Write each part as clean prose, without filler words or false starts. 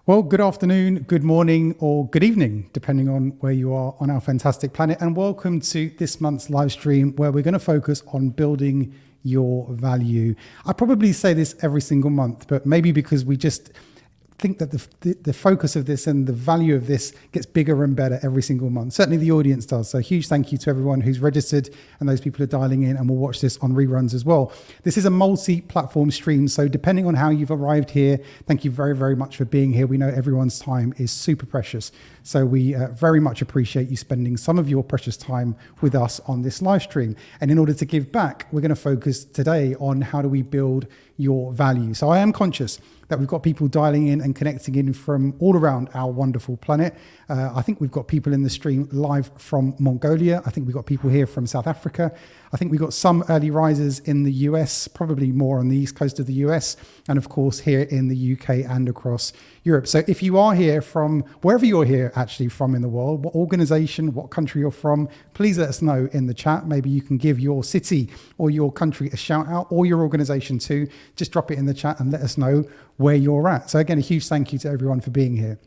Well, good afternoon, good morning, or good evening, depending on where you are on our fantastic planet. And welcome to this month's live stream, where we're going to focus on building your value. I probably say this every single month, but maybe because we just think that the focus of this and the value of this gets bigger and better every single month. Certainly the audience does. So a huge thank you to everyone who's registered and those people who are dialing in and will watch this on reruns as well. This is a multi-platform stream. So depending on how you've arrived here, thank you very, very much for being here. We know everyone's time is super precious. So we very much appreciate you spending some of your precious time with us on this live stream. And in order to give back, we're going to focus today on how do we build your value. So I am conscious that we've got people dialing in and connecting in from all around our wonderful planet. I think we've got people in the stream live from Mongolia. I think we've got people here from South Africa. I think we've got some early risers in the US, probably more on the east coast of the US, and of course here in the UK and across Europe. So if you are here from wherever you're here actually from in the world, what organization, what country you're from, please let us know in the chat. Maybe you can give your city or your country a shout out, or your organization too. Just drop it in the chat and let us know where you're at. So again, a huge thank you to everyone for being here.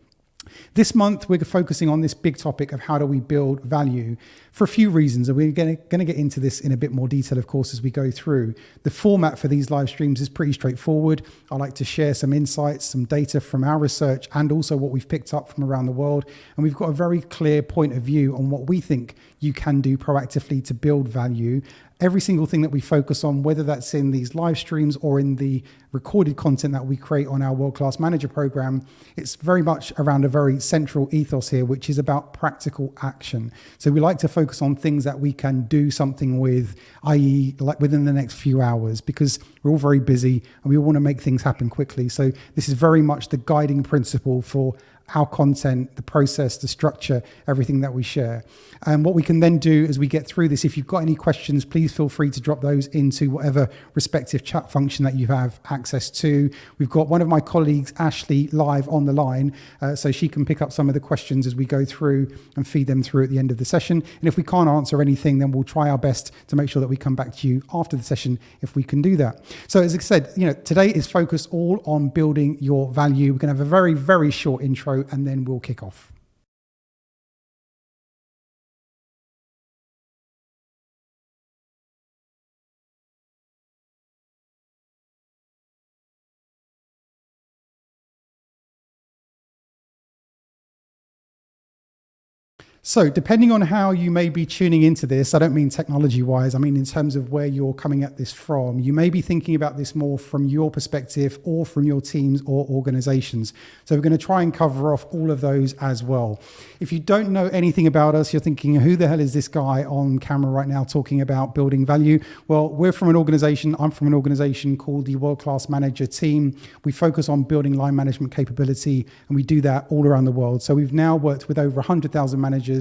This month, we're focusing on this big topic of how do we build value for a few reasons. And we're going to get into this in a bit more detail, of course, as we go through. The format for these live streams is pretty straightforward. I like to share some insights, some data from our research, and also what we've picked up from around the world. And we've got a very clear point of view on what we think you can do proactively to build value. Every single thing that we focus on, whether that's in these live streams or in the recorded content that we create on our World Class Manager program, it's very much around a very central ethos here, which is about practical action. So we like to focus on things that we can do something with, i.e. like within the next few hours, because we're all very busy and we all want to make things happen quickly. So this is very much the guiding principle for our content, the process, the structure, everything that we share. And what we can then do as we get through this, if you've got any questions, please feel free to drop those into whatever respective chat function that you have access to. We've got one of my colleagues, Ashley, live on the line, so she can pick up some of the questions as we go through and feed them through at the end of the session. And if we can't answer anything, then we'll try our best to make sure that we come back to you after the session if we can do that. So as I said, today is focused all on building your value. We're going to have a very, very short intro and then we'll kick off. So depending on how you may be tuning into this, I don't mean technology-wise, I mean in terms of where you're coming at this from, you may be thinking about this more from your perspective or from your teams or organizations. So we're going to try and cover off all of those as well. If you don't know anything about us, you're thinking, who the hell is this guy on camera right now talking about building value? Well, we're from an organization, I'm from an organization called the World Class Manager team. We focus on building line management capability, and we do that all around the world. So we've now worked with over 100,000 managers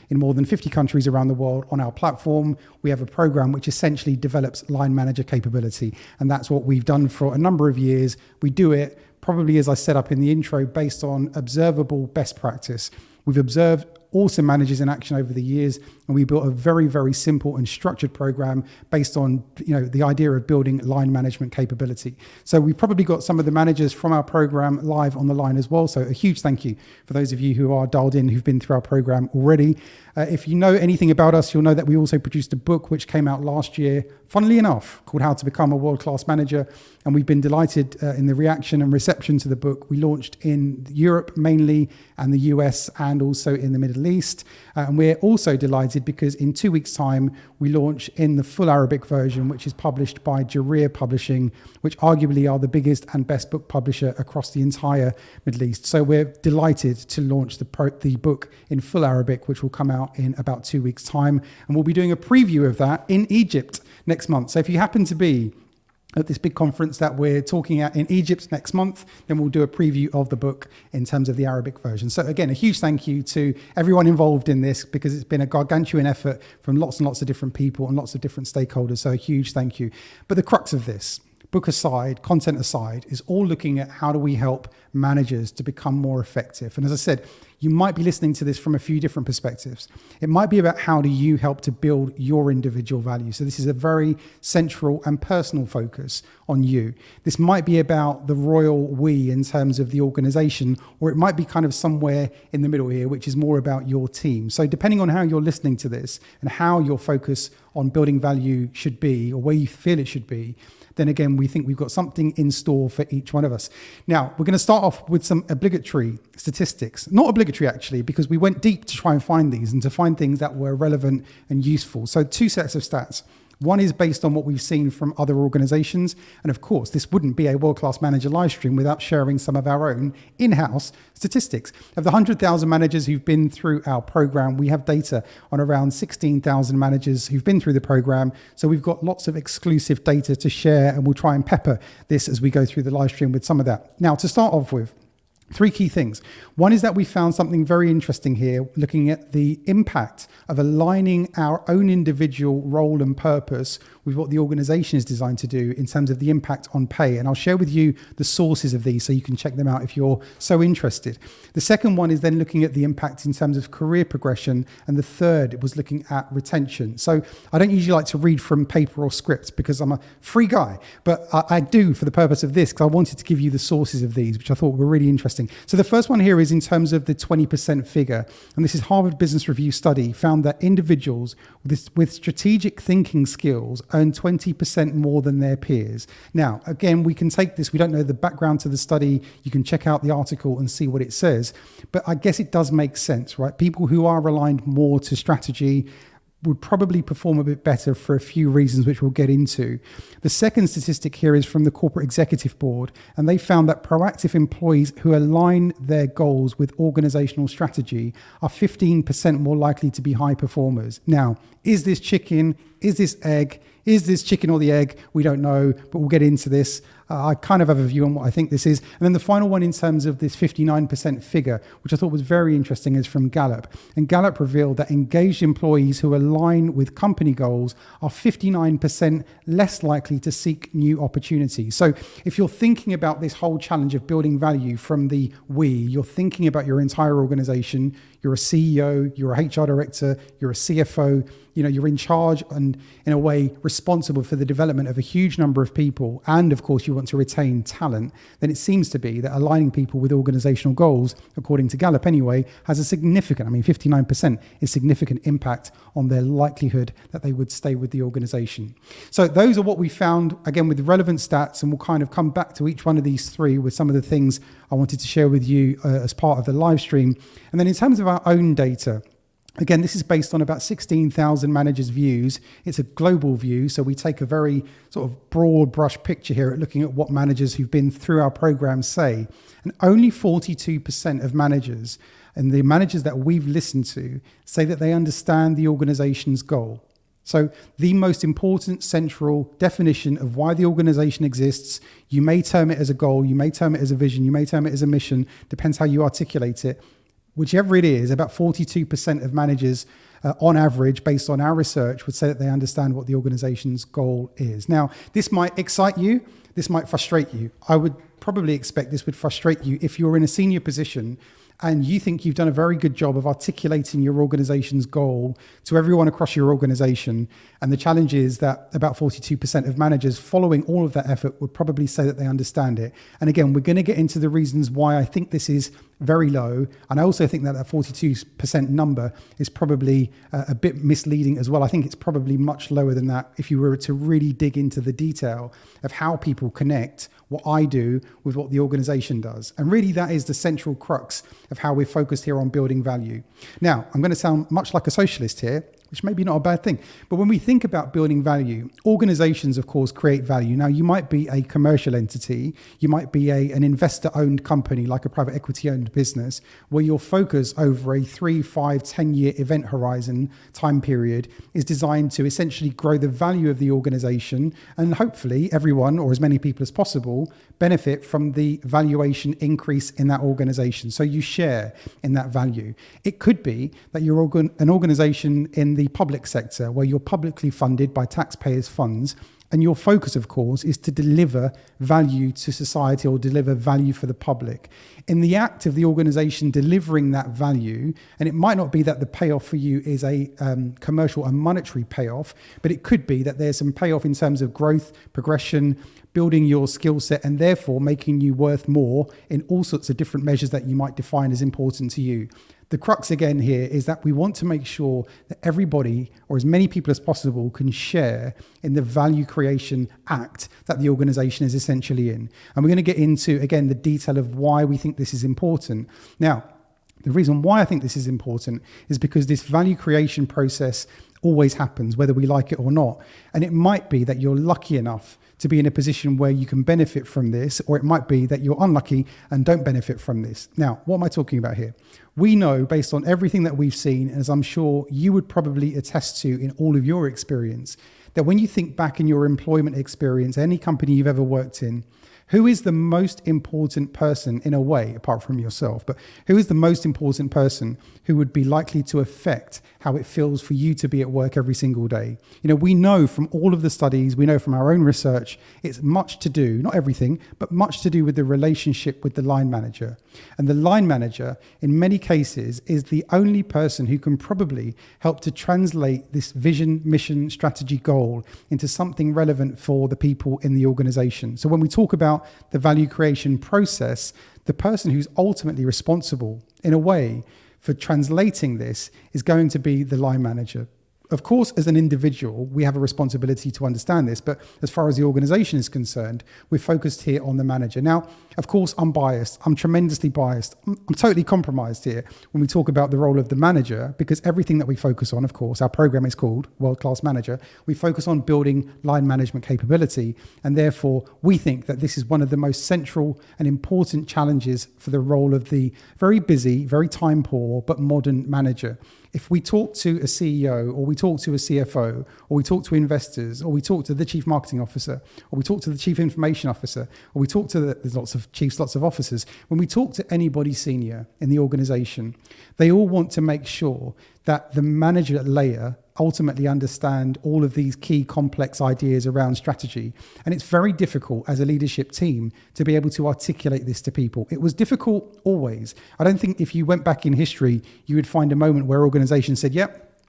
in more than 50 countries around the world on our platform. We have a program which essentially develops line manager capability. And that's what we've done for a number of years. We do it probably, as I set up in the intro, based on observable best practice. We've observed awesome managers in action over the years, and we built a very, very simple and structured program based on the idea of building line management capability. So we probably got some of the managers from our program live on the line as well. So a huge thank you for those of you who are dialed in, who've been through our program already. If you know anything about us, you'll know that we also produced a book which came out last year, funnily enough, called How to Become a World-Class Manager. And we've been delighted in the reaction and reception to the book. We launched in Europe mainly, and the US, and also in the Middle East. And we're also delighted because in 2 weeks' time, we launch in the full Arabic version, which is published by Jarir Publishing, which arguably are the biggest and best book publisher across the entire Middle East. So we're delighted to launch the book in full Arabic, which will come out in about 2 weeks' time. And we'll be doing a preview of that in Egypt next month. So if you happen to be at this big conference that we're talking at in Egypt next month, then we'll do a preview of the book in terms of the Arabic version. So again, a huge thank you to everyone involved in this, because it's been a gargantuan effort from lots and lots of different people and lots of different stakeholders. So a huge thank you. But the crux of this, book aside, content aside, is all looking at how do we help managers to become more effective. And as I said, you might be listening to this from a few different perspectives. It might be about how do you help to build your individual value. So this is a very central and personal focus on you. This might be about the royal we in terms of the organization, or it might be kind of somewhere in the middle here, which is more about your team. So depending on how you're listening to this and how your focus on building value should be, or where you feel it should be, then again, we think we've got something in store for each one of us. Now, we're going to start off with some obligatory statistics. Not obligatory, actually, because we went deep to try and find these and to find things that were relevant and useful. So 2 sets of stats. One is based on what we've seen from other organizations. And of course, this wouldn't be a world-class manager live stream without sharing some of our own in-house statistics. Of the 100,000 managers who've been through our program, we have data on around 16,000 managers who've been through the program. So we've got lots of exclusive data to share, and we'll try and pepper this as we go through the live stream with some of that. Now, to start off with, 3 key things. One is that we found something very interesting here, looking at the impact of aligning our own individual role and purpose with what the organization is designed to do in terms of the impact on pay. And I'll share with you the sources of these so you can check them out if you're so interested. The second one is then looking at the impact in terms of career progression. And the third was looking at retention. So I don't usually like to read from paper or scripts because I'm a free guy, but I do for the purpose of this because I wanted to give you the sources of these, which I thought were really interesting. So the first one here is in terms of the 20% figure. And this is Harvard Business Review study found that individuals with strategic thinking skills earn 20% more than their peers. Now, again, we can take this. We don't know the background to the study. You can check out the article and see what it says. But I guess it does make sense, right? People who are aligned more to strategy would probably perform a bit better for a few reasons, which we'll get into. The second statistic here is from the Corporate Executive Board, and they found that proactive employees who align their goals with organizational strategy are 15% more likely to be high performers. Now, is this chicken? Is this egg? Is this chicken or the egg? We don't know, but we'll get into this. I kind of have a view on what I think this is. And then the final one in terms of this 59% figure, which I thought was very interesting, is from Gallup. And Gallup revealed that engaged employees who align with company goals are 59% less likely to seek new opportunities. So if you're thinking about this whole challenge of building value from the we, you're thinking about your entire organization, you're a CEO, you're a HR director, you're a CFO, you're in charge and in a way responsible for the development of a huge number of people. And of course, you want to retain talent. Then it seems to be that aligning people with organizational goals, according to Gallup anyway, has a significant, 59% is significant impact on their likelihood that they would stay with the organization. So those are what we found, again, with relevant stats. And we'll kind of come back to each one of these 3 with some of the things I wanted to share with you as part of the live stream. And then in terms of our own data, again, this is based on about 16,000 managers' views. It's a global view, so we take a very sort of broad brush picture here at looking at what managers who've been through our program say. And only 42% of managers, and the managers that we've listened to, say that they understand the organization's goal. So the most important central definition of why the organization exists, you may term it as a goal, you may term it as a vision, you may term it as a mission, depends how you articulate it. Whichever it is, about 42% of managers on average, based on our research, would say that they understand what the organization's goal is. Now, this might excite you, this might frustrate you. I would probably expect this would frustrate you if you're in a senior position and you think you've done a very good job of articulating your organization's goal to everyone across your organization. And the challenge is that about 42% of managers following all of that effort would probably say that they understand it. And again, we're going to get into the reasons why I think this is very low. And I also think that 42% number is probably a bit misleading as well. I think it's probably much lower than that if you were to really dig into the detail of how people connect what I do with what the organization does. And really that is the central crux of how we're focused here on building value. Now, I'm going to sound much like a socialist here, which may be not a bad thing. But when we think about building value, organizations, of course, create value. Now, you might be a commercial entity. You might be an investor-owned company, like a private equity-owned business, where your focus over a 3, 5, 10-year event horizon time period is designed to essentially grow the value of the organization. And hopefully everyone, or as many people as possible, benefit from the valuation increase in that organization. So you share in that value. It could be that you're an organization in the public sector where you're publicly funded by taxpayers' funds And your focus, of course, is to deliver value to society or deliver value for the public. In the act of the organization delivering that value, and it might not be that the payoff for you is a commercial and monetary payoff, but it could be that there's some payoff in terms of growth, progression, building your skill set, and therefore making you worth more in all sorts of different measures that you might define as important to you. The crux again here is that we want to make sure that everybody, or as many people as possible, can share in the value creation act that the organization is essentially in. And we're going to get into, again, the detail of why we think this is important. Now, the reason why I think this is important is because this value creation process always happens, whether we like it or not. And it might be that you're lucky enough to be in a position where you can benefit from this, or it might be that you're unlucky and don't benefit from this. Now, what am I talking about here? We know, based on everything that we've seen, as I'm sure you would probably attest to in all of your experience, that when you think back in your employment experience, any company you've ever worked in, who is the most important person in a way, apart from yourself, but who is the most important person who would be likely to affect how it feels for you to be at work every single day? You know, we know from all of the studies, we know from our own research, it's much to do, not everything, but much to do with the relationship with the line manager. And the line manager, in many cases, is the only person who can probably help to translate this vision, mission, strategy, goal into something relevant for the people in the organization. So when we talk about the value creation process, the person who's ultimately responsible, in a way, for translating this is going to be the line manager. Of course, as an individual, we have a responsibility to understand this, but as far as the organization is concerned, we're focused here on the manager. Now, of course, I'm biased. I'm tremendously biased. I'm totally compromised here when we talk about the role of the manager, because everything that we focus on, of course, our program is called World Class Manager. We focus on building line management capability, and therefore we think that this is one of the most central and important challenges for the role of the very busy, very time poor, but modern manager. If we talk to a CEO, or we talk to a CFO, or we talk to investors, or we talk to the chief marketing officer, or we talk to the chief information officer, or we talk to there's lots of chiefs, lots of officers. When we talk to anybody senior in the organization, they all want to make sure that the manager layer ultimately understand all of these key complex ideas around strategy. And it's very difficult as a leadership team to be able to articulate this to people. It was difficult always. I don't think if you went back in history, you would find a moment where organizations said, yep,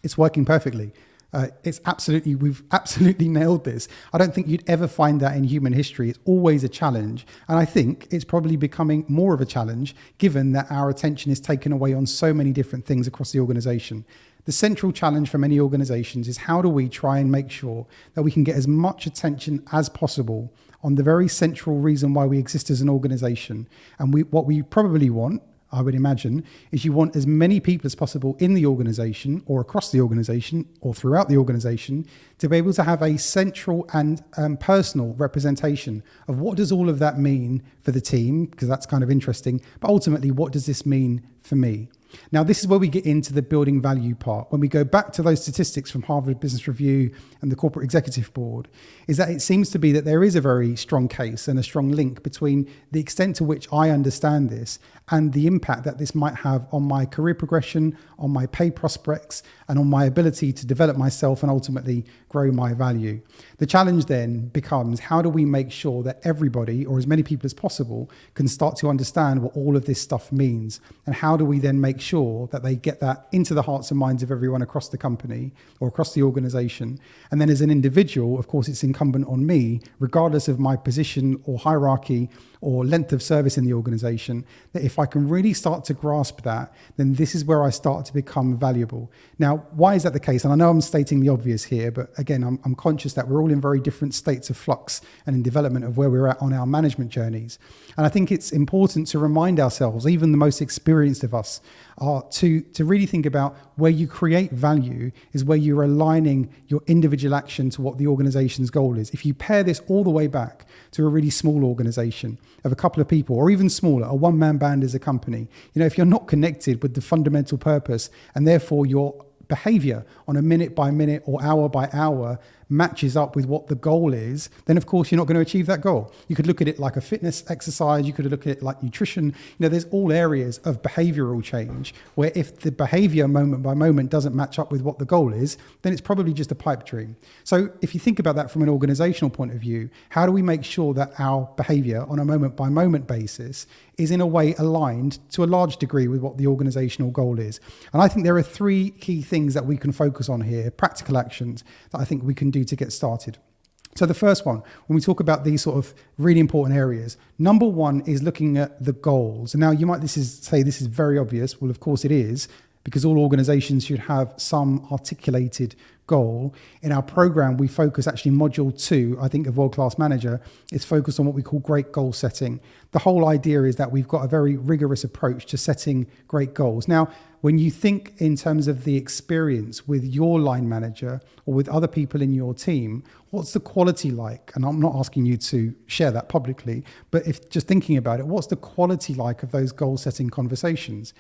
it's working perfectly. We've absolutely nailed this. I don't think you'd ever find that in human history. It's always a challenge. And I think it's probably becoming more of a challenge given that our attention is taken away on so many different things across the organization. The central challenge for many organizations is how do we try and make sure that we can get as much attention as possible on the very central reason why we exist as an organization. And what we probably want, I would imagine, is you want as many people as possible in the organization or across the organization or throughout the organization to be able to have a central and personal representation of what does all of that mean for the team, because that's kind of interesting, but ultimately, what does this mean for me? Now, this is where we get into the building value part. When we go back to those statistics from Harvard Business Review and the Corporate Executive Board, is that it seems to be that there is a very strong case and a strong link between the extent to which I understand this and the impact that this might have on my career progression, on my pay prospects, and on my ability to develop myself and ultimately grow my value. The challenge then becomes, how do we make sure that everybody, or as many people as possible, can start to understand what all of this stuff means? And how do we then make sure that they get that into the hearts and minds of everyone across the company or across the organization? And then as an individual, of course, it's incumbent on me, regardless of my position or hierarchy or length of service in the organization, that if I can really start to grasp that, then this is where I start to become valuable. Now, why is that the case? And I know I'm stating the obvious here, but again, I'm conscious that we're all in very different states of flux and in development of where we're at on our management journeys. And I think it's important to remind ourselves, even the most experienced of us, to really think about where you create value is where you're aligning your individual action to what the organization's goal is. If you pair this all the way back to a really small organization of a couple of people, or even smaller, a one-man band as a company, if you're not connected with the fundamental purpose and therefore your behavior on a minute by minute or hour by hour matches up with what the goal is, then of course you're not going to achieve that goal. You could look at it like a fitness exercise. You could look at it like nutrition. There's all areas of behavioral change where if the behavior moment by moment doesn't match up with what the goal is, then it's probably just a pipe dream. So if you think about that from an organizational point of view, how do we make sure that our behavior on a moment by moment basis is in a way aligned to a large degree with what the organizational goal is? And I think there are three key things that we can focus on here, practical actions that I think we can do to get started. So the first one, when we talk about these sort of really important areas, number one is looking at the goals. And now you might say this is very obvious. Well, of course it is, because all organizations should have some articulated goal. In our program, we focus actually module 2, I think, of World Class Manager is focused on what we call great goal setting. The whole idea is that we've got a very rigorous approach to setting great goals. Now, when you think in terms of the experience with your line manager or with other people in your team, what's the quality like? And I'm not asking you to share that publicly, but if just thinking about it, what's the quality like of those goal setting conversations?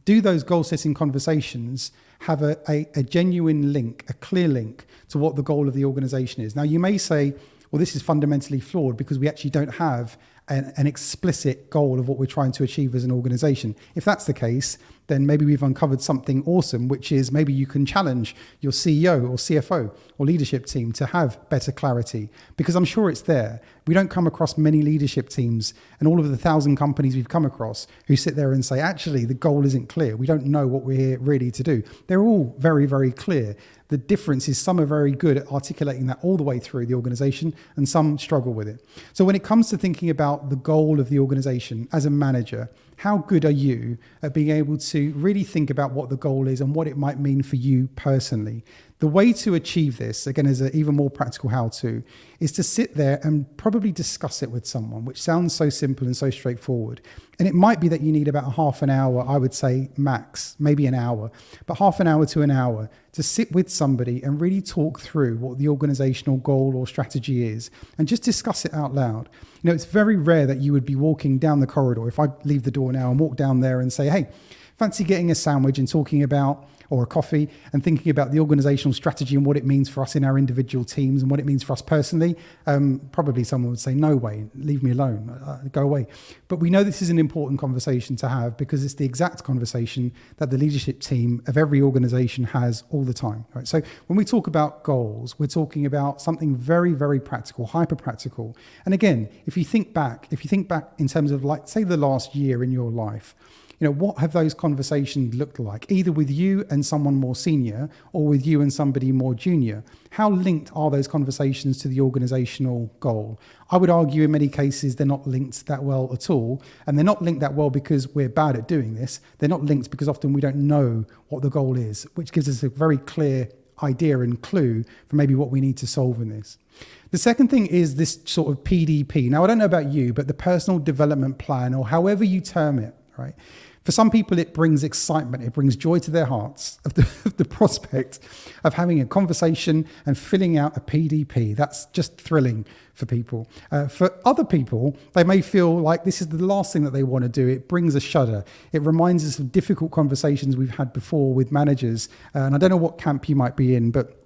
Do those goal setting conversations have a genuine link, a clear link to what the goal of the organization is? Now, you may say, well, this is fundamentally flawed because we actually don't have an explicit goal of what we're trying to achieve as an organization. If that's the case, then maybe we've uncovered something awesome, which is maybe you can challenge your CEO or CFO or leadership team to have better clarity, because I'm sure it's there. We don't come across many leadership teams and all of the 1,000 companies we've come across who sit there and say, actually, the goal isn't clear. We don't know what we're here really to do. They're all very, very clear. The difference is some are very good at articulating that all the way through the organization and some struggle with it. So when it comes to thinking about the goal of the organization as a manager, how good are you at being able to really think about what the goal is and what it might mean for you personally? The way to achieve this, again, as an even more practical how-to, is to sit there and probably discuss it with someone, which sounds so simple and so straightforward. And it might be that you need about a half an hour, I would say max, maybe an hour, but half an hour to an hour to sit with somebody and really talk through what the organizational goal or strategy is and just discuss it out loud. It's very rare that you would be walking down the corridor. If I leave the door now and walk down there and say, hey, fancy getting a sandwich and talking about, or a coffee, and thinking about the organizational strategy and what it means for us in our individual teams and what it means for us personally, probably someone would say, no way, leave me alone, go away. But we know this is an important conversation to have because it's the exact conversation that the leadership team of every organization has all the time. Right? So when we talk about goals, we're talking about something very, very practical, hyper practical. And again, if you think back in terms of, like, say, the last year in your life, what have those conversations looked like, either with you and someone more senior or with you and somebody more junior? How linked are those conversations to the organizational goal? I would argue in many cases they're not linked that well at all. And they're not linked that well because we're bad at doing this. They're not linked because often we don't know what the goal is, which gives us a very clear idea and clue for maybe what we need to solve in this. The second thing is this sort of PDP. Now, I don't know about you, but the personal development plan, or however you term it, right? For some people, it brings excitement. It brings joy to their hearts of the prospect of having a conversation and filling out a PDP. That's just thrilling for people. For other people, they may feel like this is the last thing that they want to do. It brings a shudder. It reminds us of difficult conversations we've had before with managers. And I don't know what camp you might be in, but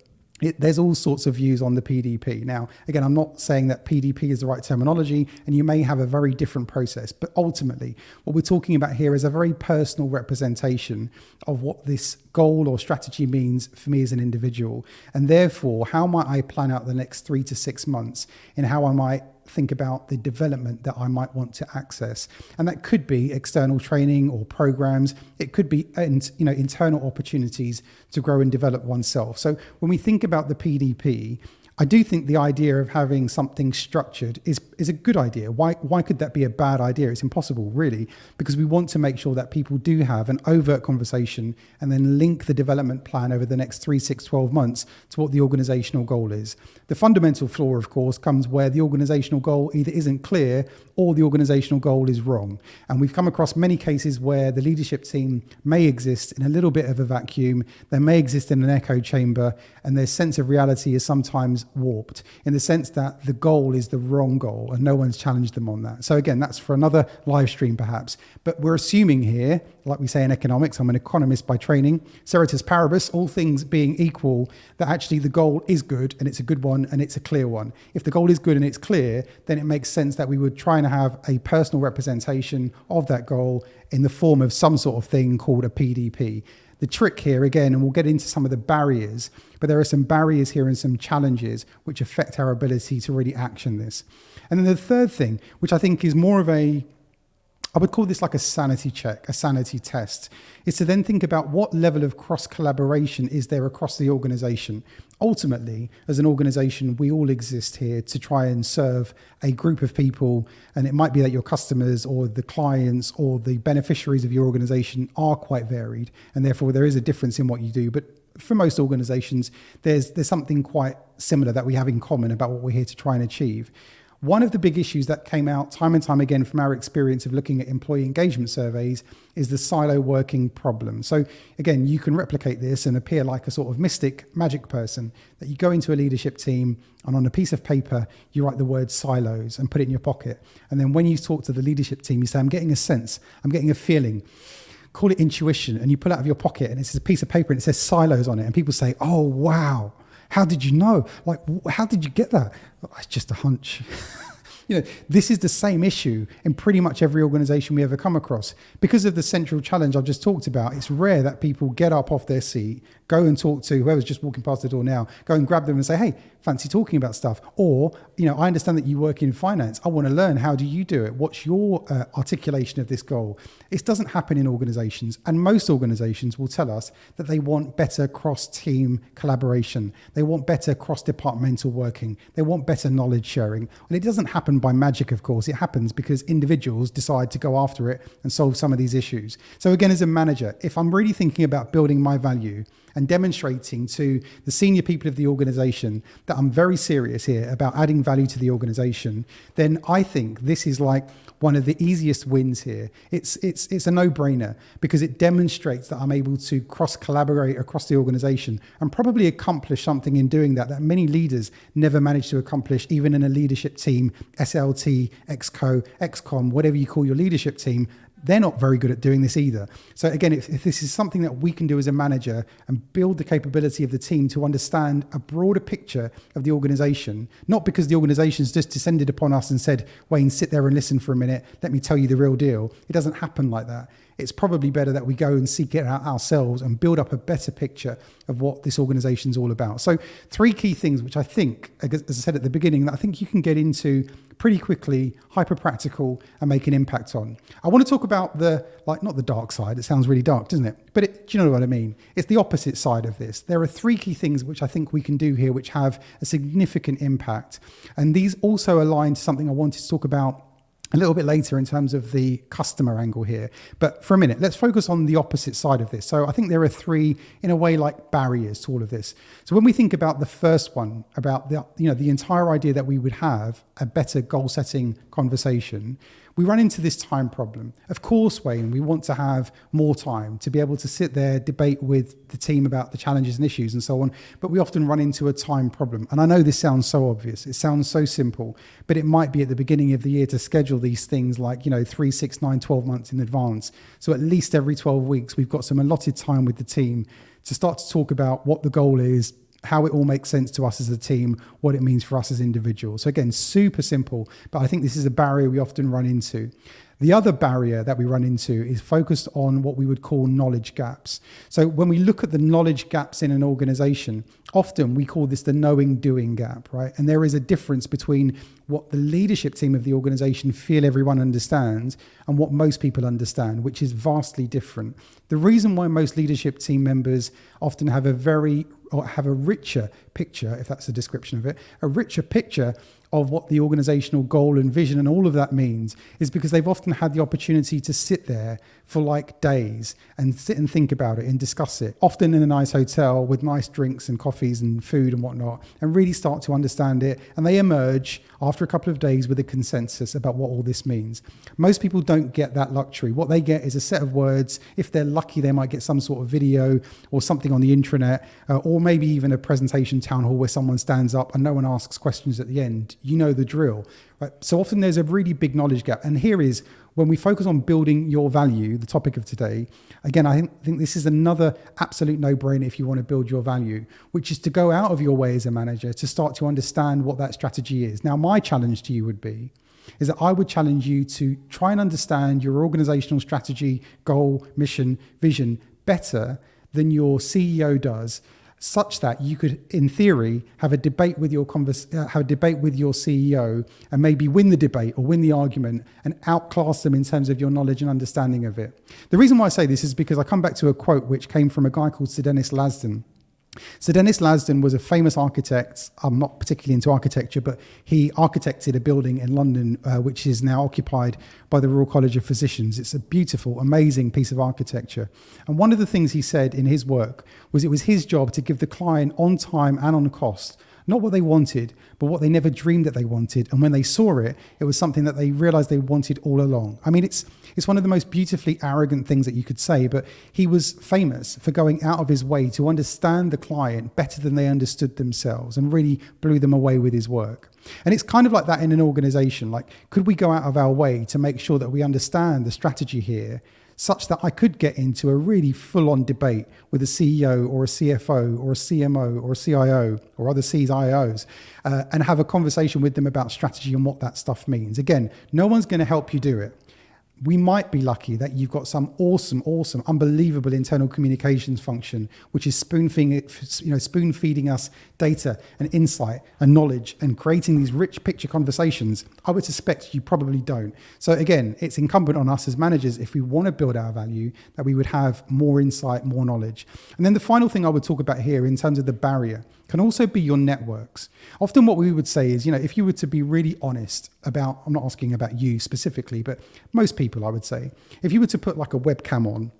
there's all sorts of views on the PDP. Now, again, I'm not saying that PDP is the right terminology, and you may have a very different process, but ultimately what we're talking about here is a very personal representation of what this goal or strategy means for me as an individual. And therefore, how might I plan out the next 3 to 6 months in how I might think about the development that I might want to access. And that could be external training or programs. It could be internal opportunities to grow and develop oneself. So when we think about the PDP, I do think the idea of having something structured is a good idea. Why could that be a bad idea? It's impossible, really, because we want to make sure that people do have an overt conversation and then link the development plan over the next 3, 6, 12 months to what the organizational goal is. The fundamental flaw, of course, comes where the organizational goal either isn't clear or the organizational goal is wrong. And we've come across many cases where the leadership team may exist in a little bit of a vacuum. They may exist in an echo chamber, and their sense of reality is sometimes warped in the sense that the goal is the wrong goal and no one's challenged them on that. So again, that's for another live stream perhaps, but we're assuming here, like we say in economics, I'm an economist by training, ceteris paribus, all things being equal, that actually the goal is good and it's a good one and it's a clear one. If the goal is good and it's clear, then it makes sense that we would try and have a personal representation of that goal in the form of some sort of thing called a PDP. The trick here, again, and we'll get into some of the barriers, but there are some barriers here and some challenges which affect our ability to really action this. And then the third thing, which I think is more of a, I would call this like a sanity check, a sanity test, is to then think about what level of cross-collaboration is there across the organization. Ultimately, as an organization, we all exist here to try and serve a group of people, and it might be that your customers or the clients or the beneficiaries of your organization are quite varied, and therefore there is a difference in what you do. But for most organizations, there's something quite similar that we have in common about what we're here to try and achieve. One of the big issues that came out time and time again from our experience of looking at employee engagement surveys is the silo working problem. So again, you can replicate this and appear like a sort of mystic magic person, that you go into a leadership team and on a piece of paper, you write the word silos and put it in your pocket. And then when you talk to the leadership team, you say, I'm getting a sense, I'm getting a feeling. Call it intuition, and you pull it out of your pocket and it's a piece of paper and it says silos on it. And people say, oh, wow. How did you know? Like, how did you get that? Oh, it's just a hunch. This is the same issue in pretty much every organization we ever come across. Because of the central challenge I've just talked about, it's rare that people get up off their seat, go and talk to whoever's just walking past the door now, go and grab them and say, hey, fancy talking about stuff. Or, I understand that you work in finance. I want to learn, how do you do it? What's your articulation of this goal? It doesn't happen in organizations. And most organizations will tell us that they want better cross-team collaboration. They want better cross-departmental working. They want better knowledge sharing. And it doesn't happen by magic, of course. It happens because individuals decide to go after it and solve some of these issues. So again, as a manager, if I'm really thinking about building my value and demonstrating to the senior people of the organization that I'm very serious here about adding value to the organization, then I think this is like one of the easiest wins here. It's a no-brainer because it demonstrates that I'm able to cross-collaborate across the organization and probably accomplish something in doing that many leaders never manage to accomplish, even in a leadership team, SLT, EXCO, EXCOM, whatever you call your leadership team. They're not very good at doing this either. So again, if this is something that we can do as a manager and build the capability of the team to understand a broader picture of the organization, not because the organization's just descended upon us and said, Wayne, sit there and listen for a minute, let me tell you the real deal. It doesn't happen like that. It's probably better that we go and seek it out ourselves and build up a better picture of what this organization's all about. So 3 key things, which I think, as I said at the beginning, that I think you can get into pretty quickly, hyper practical, and make an impact on. I want to talk about not the dark side. It sounds really dark, doesn't it? But do you know what I mean? It's the opposite side of this. There are 3 key things which I think we can do here, which have a significant impact. And these also align to something I wanted to talk about a little bit later in terms of the customer angle here. But for a minute, let's focus on the opposite side of this. So I think there are 3, in a way, like barriers to all of this. So when we think about the first one, about the entire idea that we would have a better goal setting conversation, we run into this time problem. Of course, Wayne, we want to have more time to be able to sit there, debate with the team about the challenges and issues and so on, but we often run into a time problem. And I know this sounds so obvious, it sounds so simple, but it might be at the beginning of the year to schedule these things like, 3, 6, 9, 12 months in advance. So at least every 12 weeks, we've got some allotted time with the team to start to talk about what the goal is, how it all makes sense to us as a team, what it means for us as individuals. So again, super simple, but I think this is a barrier we often run into. The other barrier that we run into is focused on what we would call knowledge gaps. So when we look at the knowledge gaps in an organization, often we call this the knowing-doing gap, right? And there is a difference between what the leadership team of the organization feel everyone understands and what most people understand, which is vastly different. The reason why most leadership team members often have a richer picture, if that's a description of it, a richer picture of what the organizational goal and vision and all of that means is because they've often had the opportunity to sit there for like days and sit and think about it and discuss it, often in a nice hotel with nice drinks and coffees and food and whatnot, and really start to understand it. And they emerge after after a couple of days with a consensus about what all this means. Most people don't get that luxury. What they get is a set of words. If they're lucky, they might get some sort of video or something on the intranet, or maybe even a presentation town hall where someone stands up and no one asks questions at the end. You know the drill, right? So often there's a really big knowledge gap. And here is when we focus on building your value, the topic of today. Again, I think this is another absolute no-brainer if you want to build your value, which is to go out of your way as a manager to start to understand what that strategy is. Now, my challenge to you would be is that I would challenge you to try and understand your organizational strategy, goal, mission, vision better than your CEO does, such that you could, in theory, have a debate with your CEO and maybe win the debate or win the argument and outclass them in terms of your knowledge and understanding of it. The reason why I say this is because I come back to a quote which came from a guy called Sir Dennis Lasdun. Sir Dennis Lasdun was a famous architect. I'm not particularly into architecture, but he architected a building in London, which is now occupied by the Royal College of Physicians. It's a beautiful, amazing piece of architecture. And one of the things he said in his work was it was his job to give the client on time and on cost, not what they wanted, but what they never dreamed that they wanted. And when they saw it, it was something that they realized they wanted all along. I mean, it's one of the most beautifully arrogant things that you could say, but he was famous for going out of his way to understand the client better than they understood themselves and really blew them away with his work. And it's kind of like that in an organization. Like, could we go out of our way to make sure that we understand the strategy here, such that I could get into a really full-on debate with a CEO or a CFO or a CMO or a CIO or other CIOs and have a conversation with them about strategy and what that stuff means. Again, no one's going to help you do it. We might be lucky that you've got some awesome, unbelievable internal communications function, which is spoon feeding us data and insight and knowledge and creating these rich picture conversations. I would suspect you probably don't. So again, it's incumbent on us as managers, if we want to build our value, that we would have more insight, more knowledge. And then the final thing I would talk about here in terms of the barrier can also be your networks. Often what we would say is, if you were to be really honest about, I'm not asking about you specifically, but most people, I would say, if you were to put like a webcam on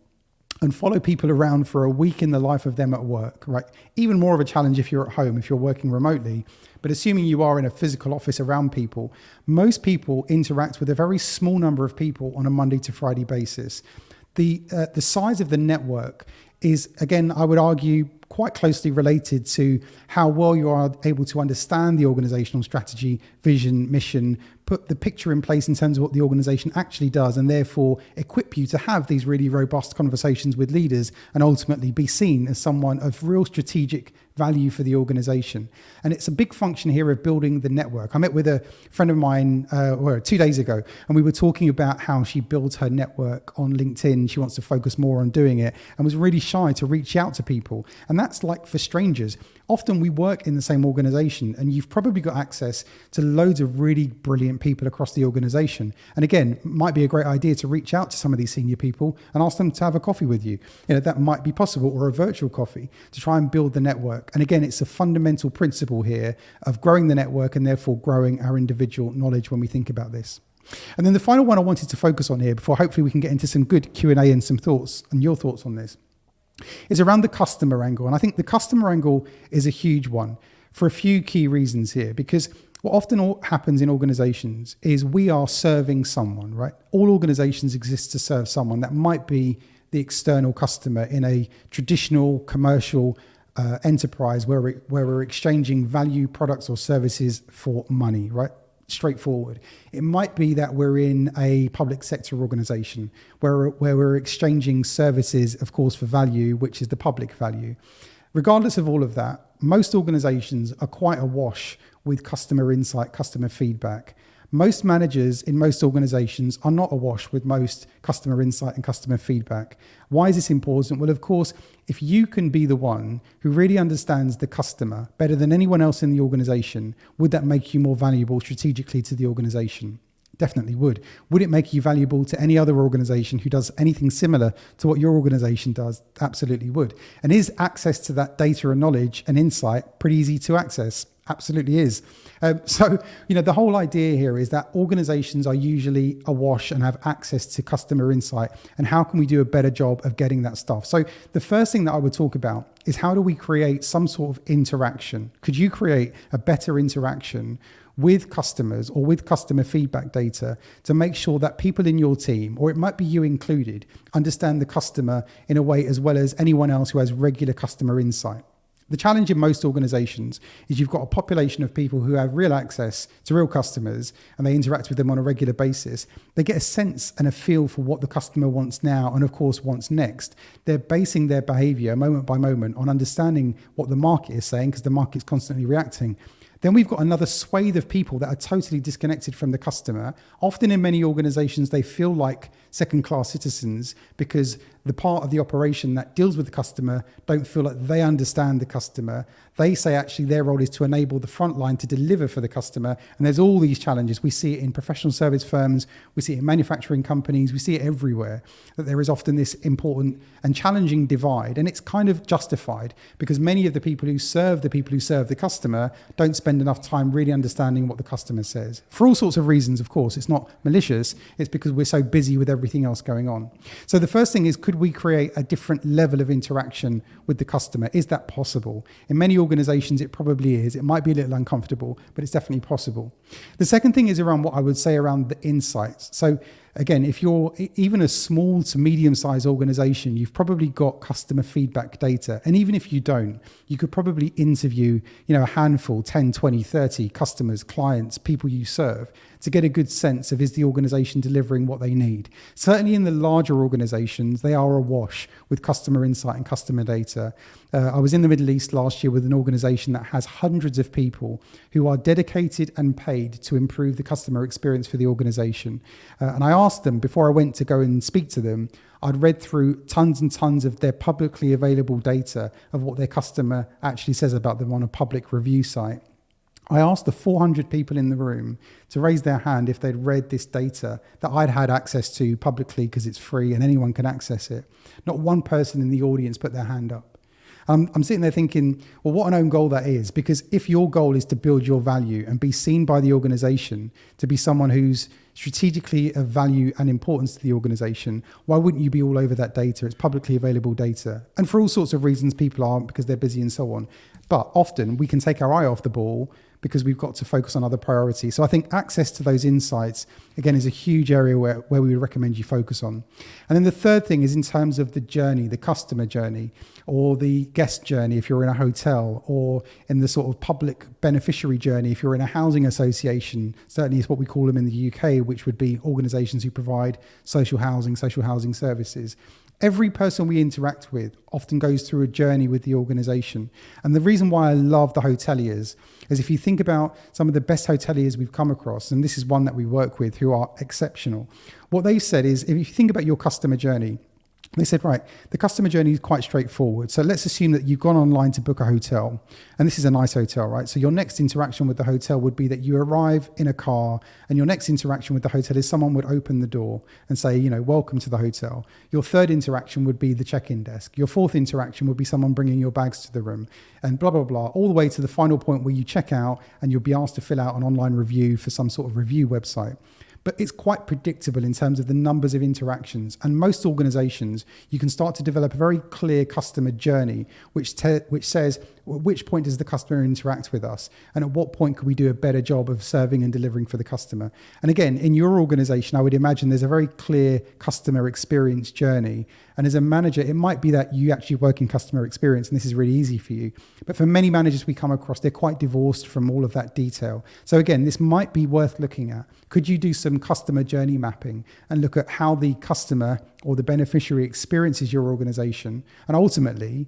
and follow people around for a week in the life of them at work, right? Even more of a challenge if you're at home, if you're working remotely, but assuming you are in a physical office around people, most people interact with a very small number of people on a Monday to Friday basis. The size of the network is, again, I would argue, quite closely related to how well you are able to understand the organizational strategy, vision, mission, put the picture in place in terms of what the organization actually does, and therefore equip you to have these really robust conversations with leaders and ultimately be seen as someone of real strategic value for the organization. And it's a big function here of building the network. I met with a friend of mine 2 days ago, and we were talking about how she builds her network on LinkedIn. She wants to focus more on doing it and was really shy to reach out to people. And that's like for strangers. Often we work in the same organization, and you've probably got access to loads of really brilliant people across the organization. And again, it might be a great idea to reach out to some of these senior people and ask them to have a coffee with you. That might be possible, or a virtual coffee, to try and build the network. And again, it's a fundamental principle here of growing the network and therefore growing our individual knowledge when we think about this. And then the final one I wanted to focus on here, before hopefully we can get into some good Q&A and some thoughts and your thoughts on this, is around the customer angle. And I think the customer angle is a huge one for a few key reasons here, because what often happens in organizations is we are serving someone, right? All organizations exist to serve someone. That might be the external customer in a traditional commercial enterprise where we're exchanging value, products or services for money, right? Straightforward. It might be that we're in a public sector organization where we're exchanging services, of course, for value, which is the public value. Regardless of all of that, most organizations are quite awash with customer insight, customer feedback. Most managers in most organizations are not awash with most customer insight and customer feedback. Why is this important? Well, of course, if you can be the one who really understands the customer better than anyone else in the organization, would that make you more valuable strategically to the organization? Definitely would. Would it make you valuable to any other organization who does anything similar to what your organization does? Absolutely would. And is access to that data and knowledge and insight pretty easy to access? Absolutely is. So, the whole idea here is that organizations are usually awash and have access to customer insight. And how can we do a better job of getting that stuff? So the first thing that I would talk about is how do we create some sort of interaction? Could you create a better interaction with customers or with customer feedback data to make sure that people in your team, or it might be you included, understand the customer in a way as well as anyone else who has regular customer insight. The challenge in most organizations is you've got a population of people who have real access to real customers and they interact with them on a regular basis. They get a sense and a feel for what the customer wants now and, of course, wants next. They're basing their behavior moment by moment on understanding what the market is saying because the market's constantly reacting. Then we've got another swathe of people that are totally disconnected from the customer. Often in many organizations, they feel like second-class citizens because the part of the operation that deals with the customer don't feel like they understand the customer. They say actually their role is to enable the front line to deliver for the customer. And there's all these challenges. We see it in professional service firms. We see it in manufacturing companies. We see it everywhere, that there is often this important and challenging divide. And it's kind of justified because many of the people who serve the customer don't spend enough time really understanding what the customer says. For all sorts of reasons, of course. It's not malicious. It's because we're so busy with everything else going on. So the first thing is, could we create a different level of interaction with the customer? Is that possible? In many organizations, it probably is. It might be a little uncomfortable, but it's definitely possible. The second thing is around what I would say around the insights. So again, if you're even a small to medium-sized organization, you've probably got customer feedback data. And even if you don't, you could probably interview, a handful, 10, 20, 30 customers, clients, people you serve to get a good sense of, is the organization delivering what they need? Certainly in the larger organizations, they are awash with customer insight and customer data. I was in the Middle East last year with an organization that has hundreds of people who are dedicated and paid to improve the customer experience for the organization. And I asked them, before I went to go and speak to them, I'd read through tons and tons of their publicly available data of what their customer actually says about them on a public review site. I asked the 400 people in the room to raise their hand if they'd read this data that I'd had access to publicly because it's free and anyone can access it. Not one person in the audience put their hand up. I'm sitting there thinking, well, what an own goal that is, because if your goal is to build your value and be seen by the organization to be someone who's strategically of value and importance to the organization, why wouldn't you be all over that data? It's publicly available data. And for all sorts of reasons, people aren't because they're busy and so on. But often we can take our eye off the ball because we've got to focus on other priorities. So I think access to those insights, again, is a huge area where we would recommend you focus on. And then the third thing is in terms of the journey, the customer journey, or the guest journey if you're in a hotel, or in the sort of public beneficiary journey if you're in a housing association. Certainly is what we call them in the UK, which would be organizations who provide social housing services. Every person we interact with often goes through a journey with the organization. And the reason why I love the hoteliers is if you think about some of the best hoteliers we've come across, and this is one that we work with who are exceptional, what they've said is, if you think about your customer journey, they said, right, the customer journey is quite straightforward. So let's assume that you've gone online to book a hotel, and this is a nice hotel, right? So your next interaction with the hotel would be that you arrive in a car, and your next interaction with the hotel is someone would open the door and say, welcome to the hotel. Your third interaction would be the check-in desk. Your fourth interaction would be someone bringing your bags to the room, and blah, blah, blah, all the way to the final point where you check out and you'll be asked to fill out an online review for some sort of review website. But it's quite predictable in terms of the numbers of interactions. And most organizations, you can start to develop a very clear customer journey, which says, at which point does the customer interact with us? And at what point could we do a better job of serving and delivering for the customer? And again, in your organization, I would imagine there's a very clear customer experience journey. And as a manager, it might be that you actually work in customer experience and this is really easy for you. But for many managers we come across, they're quite divorced from all of that detail. So again, this might be worth looking at. Could you do some customer journey mapping and look at how the customer or the beneficiary experiences your organization? And ultimately,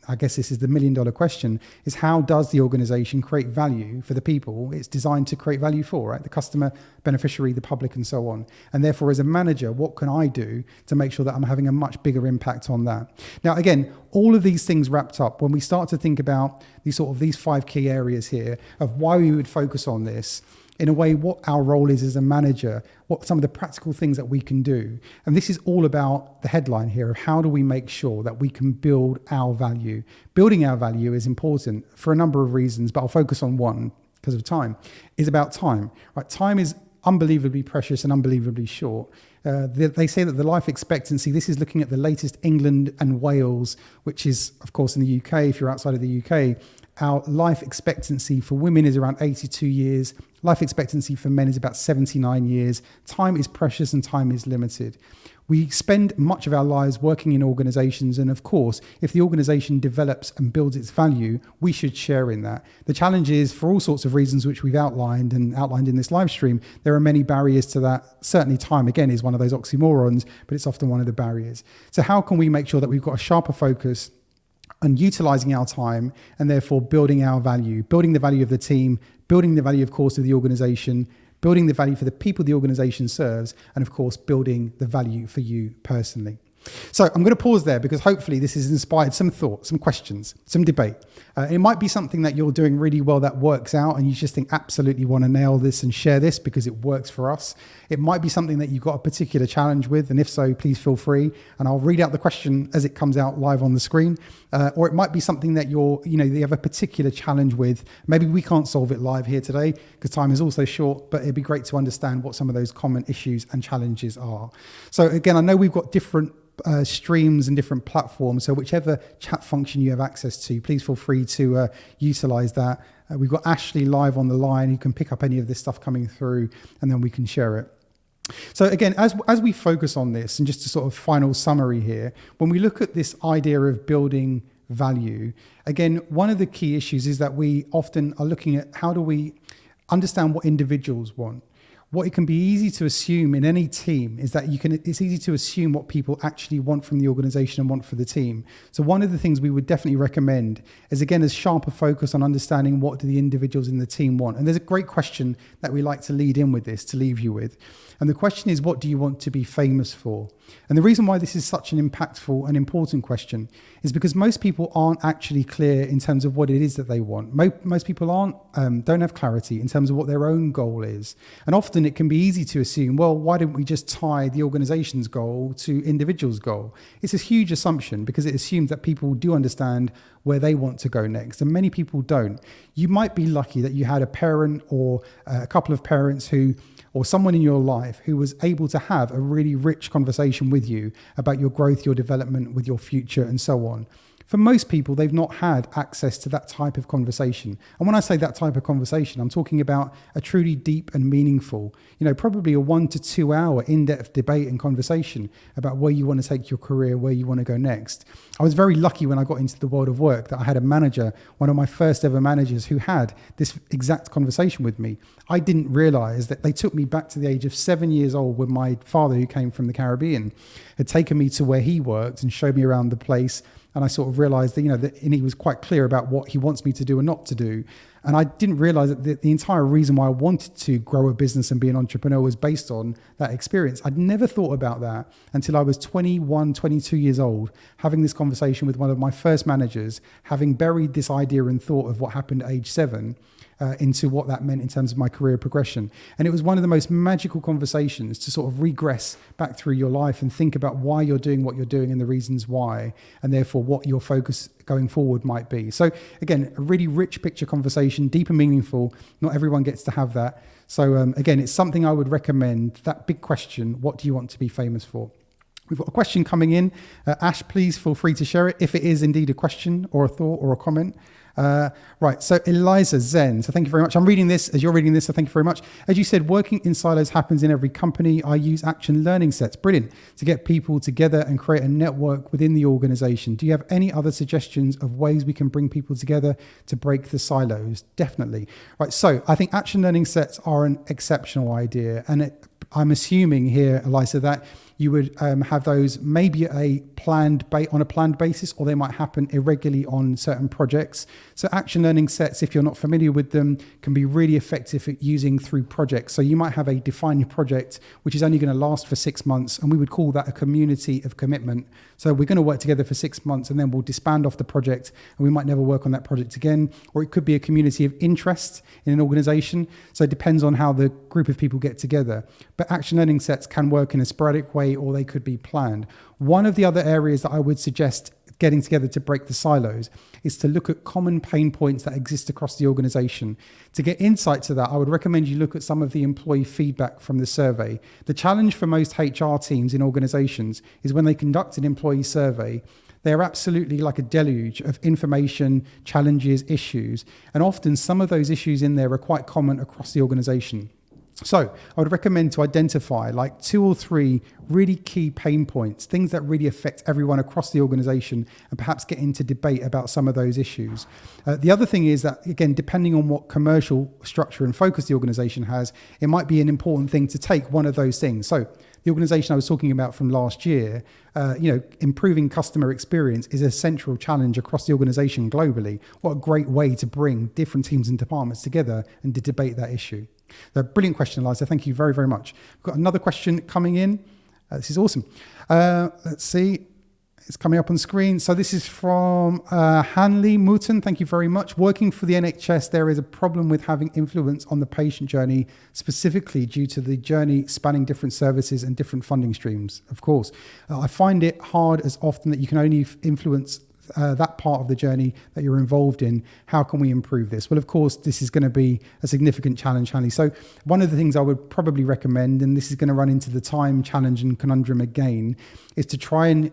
I guess this is the million-dollar question, is how does the organization create value for the people it's designed to create value for, right? The customer, beneficiary, the public, and so on. And therefore, as a manager, what can I do to make sure that I'm having a much bigger impact on that? Now, again, all of these things wrapped up, when we start to think about these 5 key areas here of why we would focus on this, in a way, what our role is as a manager, what some of the practical things that we can do. And this is all about the headline here of how do we make sure that we can build our value. Building our value is important for a number of reasons, but I'll focus on one because of time, is about time. Right? Time is unbelievably precious and unbelievably short. They say that the life expectancy, this is looking at the latest England and Wales, which is, of course, in the UK, if you're outside of the UK, our life expectancy for women is around 82 years. Life expectancy for men is about 79 years. Time is precious and time is limited. We spend much of our lives working in organizations, and of course, if the organization develops and builds its value, we should share in that. The challenge is, for all sorts of reasons which we've outlined in this live stream, there are many barriers to that. Certainly time, again, is one of those oxymorons, but it's often one of the barriers. So how can we make sure that we've got a sharper focus on utilizing our time and therefore building our value, building the value of the team, building the value, of course, of the organization, building the value for the people the organization serves, and of course, building the value for you personally. So I'm going to pause there because hopefully this has inspired some thought, some questions, some debate. It might be something that you're doing really well that works out and you just think absolutely want to nail this and share this because it works for us. It might be something that you've got a particular challenge with, and if so, please feel free. And I'll read out the question as it comes out live on the screen. Or it might be something that you have a particular challenge with. Maybe we can't solve it live here today because time is also short, but it'd be great to understand what some of those common issues and challenges are. So again, I know we've got different streams and different platforms, so whichever chat function you have access to, please feel free to utilize that. We've got Ashley live on the line who can pick up any of this stuff coming through, and then we can share it. So again, as we focus on this, and just a sort of final summary here, when we look at this idea of building value, again, one of the key issues is that we often are looking at how do we understand what individuals want. What it can be easy to assume in any team is that it's easy to assume what people actually want from the organization and want for the team. So one of the things we would definitely recommend is, again, a sharper focus on understanding what do the individuals in the team want. And there's a great question that we like to lead in with this, to leave you with. And the question is, what do you want to be famous for? And the reason why this is such an impactful and important question is because most people aren't actually clear in terms of what it is that they want. Most people don't have clarity in terms of what their own goal is. And often it can be easy to assume, well, why don't we just tie the organization's goal to individual's goal? It's a huge assumption because it assumes that people do understand where they want to go next, and many people don't. You might be lucky that you had a parent or a couple of parents or someone in your life who was able to have a really rich conversation with you about your growth, your development, with your future, and so on. For most people, they've not had access to that type of conversation. And when I say that type of conversation, I'm talking about a truly deep and meaningful, probably a 1 to 2 hour in-depth debate and conversation about where you want to take your career, where you want to go next. I was very lucky when I got into the world of work that I had a manager, one of my first ever managers, who had this exact conversation with me. I didn't realize that they took me back to the age of 7 years old when my father, who came from the Caribbean, had taken me to where he worked and showed me around the place. And I sort of realized that, and he was quite clear about what he wants me to do and not to do. And I didn't realize that the entire reason why I wanted to grow a business and be an entrepreneur was based on that experience. I'd never thought about that until I was 21, 22 years old, having this conversation with one of my first managers, having buried this idea and thought of what happened at age 7 into what that meant in terms of my career progression. And it was one of the most magical conversations to sort of regress back through your life and think about why you're doing what you're doing and the reasons why, and therefore what your focus going forward might be. So again, a really rich picture conversation, deep and meaningful. Not everyone gets to have that. So again, it's something I would recommend, that big question, what do you want to be famous for? We've got a question coming in. Ash, please feel free to share it if it is indeed a question or a thought or a comment. Right, so Eliza Zen, so thank you very much. I'm reading this as you're reading this, so thank you very much. As you said, working in silos happens in every company. I use action learning sets, brilliant, to get people together and create a network within the organization. Do you have any other suggestions of ways we can bring people together to break the silos? Definitely. Right, so I think action learning sets are an exceptional idea, and I'm assuming here, Eliza, that you would have those maybe on a planned basis, or they might happen irregularly on certain projects. So action learning sets, if you're not familiar with them, can be really effective at using through projects. So you might have a defined project, which is only going to last for 6 months, and we would call that a community of commitment. So we're going to work together for 6 months, and then we'll disband off the project, and we might never work on that project again. Or it could be a community of interest in an organization. So it depends on how the group of people get together. But action learning sets can work in a sporadic way, or they could be planned. One of the other areas that I would suggest getting together to break the silos is to look at common pain points that exist across the organization. To get insight to that, I would recommend you look at some of the employee feedback from the survey. The challenge for most HR teams in organizations is when they conduct an employee survey, They're absolutely like a deluge of information, challenges, issues. And often some of those issues in there are quite common across the organization. So I would recommend to identify like 2 or 3 really key pain points, things that really affect everyone across the organization, and perhaps get into debate about some of those issues. The other thing is that, again, depending on what commercial structure and focus the organization has, it might be an important thing to take one of those things. So the organization I was talking about from last year, improving customer experience is a central challenge across the organization globally. What a great way to bring different teams and departments together and to debate that issue. So brilliant question, Eliza. Thank you very, very much. We've got another question coming in. This is awesome. Let's see. It's coming up on screen. So this is from Hanley Mouton. Thank you very much. Working for the NHS, there is a problem with having influence on the patient journey, specifically due to the journey spanning different services and different funding streams. Of course, I find it hard as often that you can only influence that part of the journey that you're involved in. How can we improve this? Well, of course, this is going to be a significant challenge, Hanley. So one of the things I would probably recommend, and this is going to run into the time challenge and conundrum again, is to try and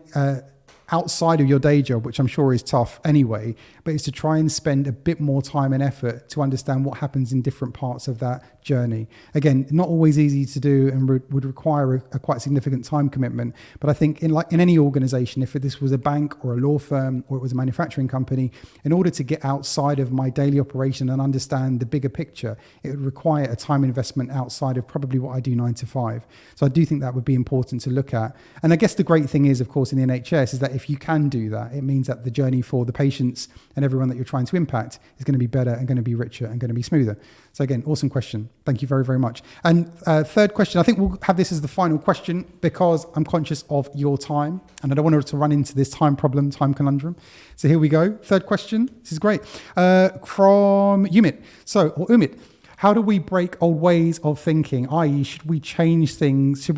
outside of your day job, which I'm sure is tough anyway, but is to try and spend a bit more time and effort to understand what happens in different parts of that journey. Again, not always easy to do and would require a quite significant time commitment. But I think in any organization, if this was a bank or a law firm or it was a manufacturing company, in order to get outside of my daily operation and understand the bigger picture, it would require a time investment outside of probably what I do 9 to 5. So I do think that would be important to look at. And I guess the great thing is, of course, in the NHS is that if you can do that, it means that the journey for the patients and everyone that you're trying to impact is going to be better and going to be richer and going to be smoother. So again, awesome question. Thank you very, very much. And third question, I think we'll have this as the final question because I'm conscious of your time and I don't want to run into this time problem, time conundrum. So here we go. Third question. This is great. From Umit. Umit, how do we break old ways of thinking? I.e., should we change things?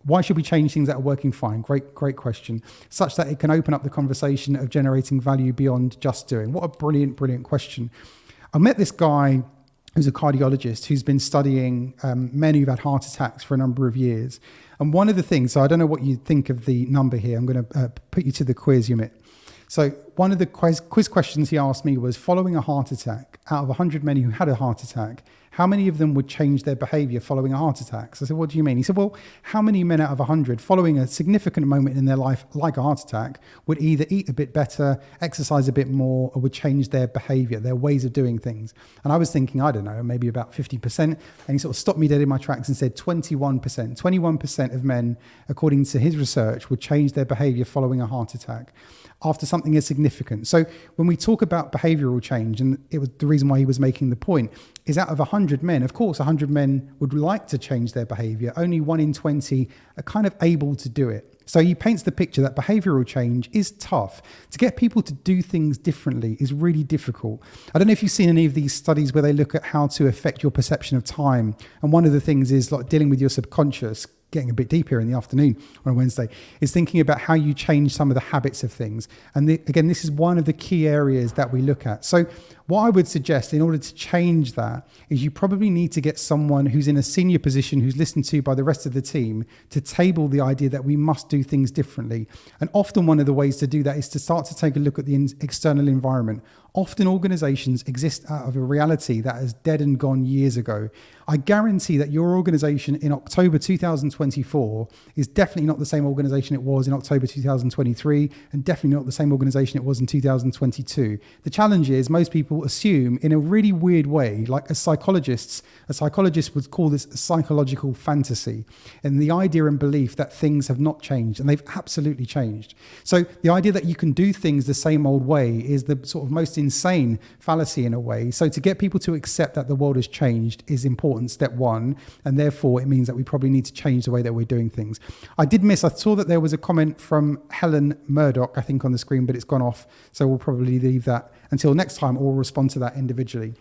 Why should we change things that are working fine? Great question. Such that it can open up the conversation of generating value beyond just doing. What a brilliant, brilliant question. I met this guy who's a cardiologist who's been studying men who've had heart attacks for a number of years. And one of the things, so I don't know what you think of the number here. I'm going to put you to the quiz, Umit. So one of the quiz questions he asked me was, following a heart attack, out of 100 men who had a heart attack, how many of them would change their behavior following a heart attack? So I said, what do you mean? He said, well, how many men out of 100 following a significant moment in their life, like a heart attack, would either eat a bit better, exercise a bit more, or would change their behavior, their ways of doing things? And I was thinking, I don't know, maybe about 50%. And he sort of stopped me dead in my tracks and said 21%. 21% of men, according to his research, would change their behavior following a heart attack after something as significant. So when we talk about behavioral change, and it was the reason why he was making the point, is out of 100 men, of course, 100 men would like to change their behavior. Only 1 in 20 are kind of able to do it. So he paints the picture that behavioral change is tough. To get people to do things differently is really difficult. I don't know if you've seen any of these studies where they look at how to affect your perception of time. And one of the things is like dealing with your subconscious, getting a bit deep here in the afternoon on a Wednesday, is thinking about how you change some of the habits of things. And again, this is one of the key areas that we look at. So what I would suggest in order to change that is you probably need to get someone who's in a senior position, who's listened to by the rest of the team, to table the idea that we must do things differently. And often one of the ways to do that is to start to take a look at the external environment. Often organizations exist out of a reality that is dead and gone years ago. I guarantee that your organization in October 2024 is definitely not the same organization it was in October 2023, and definitely not the same organization it was in 2022. The challenge is most people assume in a really weird way, like a psychologist would call this a psychological fantasy, and the idea and belief that things have not changed, and they've absolutely changed. So the idea that you can do things the same old way is the sort of most insane fallacy in a way. So to get people to accept that the world has changed is important, step one, and therefore it means that we probably need to change the way that we're doing things. I saw that there was a comment from Helen Murdoch, I think, on the screen, but it's gone off. So we'll probably leave that until next time, or we'll respond to that individually.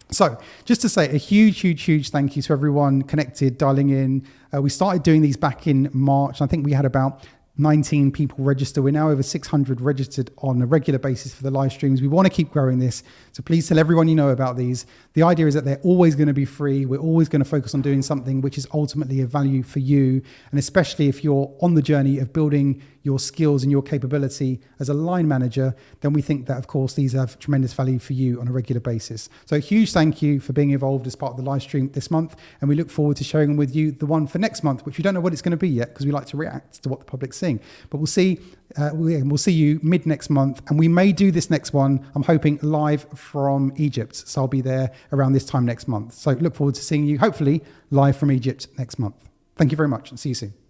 So just to say a huge thank you to everyone connected, dialing in. We started doing these back in March. I think we had about 19 people register. We're now over 600 registered on a regular basis for the live streams. We want to keep growing this. So please tell everyone you know about these. The idea is that they're always going to be free. We're always going to focus on doing something which is ultimately of value for you. And especially if you're on the journey of building your skills and your capability as a line manager, then we think that, of course, these have tremendous value for you on a regular basis. So a huge thank you for being involved as part of the live stream this month. And we look forward to sharing with you the one for next month, which we don't know what it's going to be yet because we like to react to what the public's seeing. But we'll see. We'll see you mid next month. And we may do this next one, I'm hoping, live from Egypt. So I'll be there around this time next month. So look forward to seeing you, hopefully, live from Egypt next month. Thank you very much and see you soon.